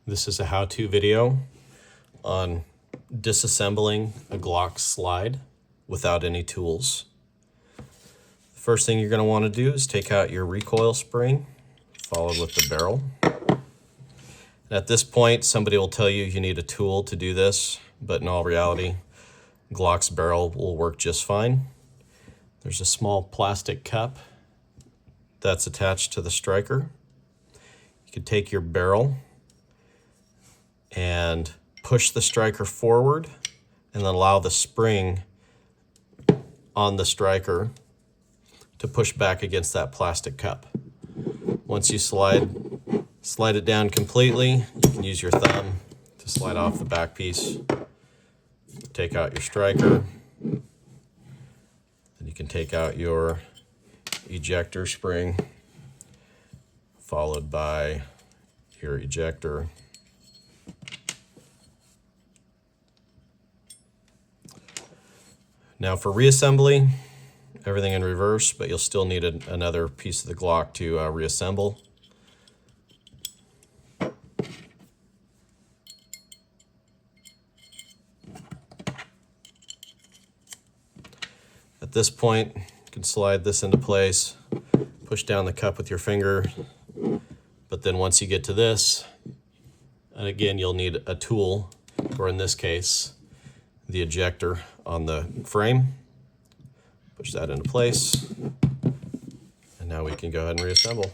This is a how-to video on disassembling a Glock slide without any tools. The first thing you're going to want to do is take out your recoil spring, followed with the barrel. And at this point, somebody will tell you you need a tool to do this, but in all reality, Glock's barrel will work just fine. There's a small plastic cup that's attached to the striker. You can take your barrel and push the striker forward and then allow the spring on the striker to push back against that plastic cup. Once you slide it down completely, you can use your thumb to slide off the back piece. Take out your striker. Then you can take out your ejector spring, followed by your ejector. Now for reassembly, everything in reverse, but you'll still need another piece of the Glock to reassemble. At this point, you can slide this into place, push down the cup with your finger, but then once you get to this, and again, you'll need a tool, or in this case, the ejector on the frame. Push that into place, and now we can go ahead and reassemble.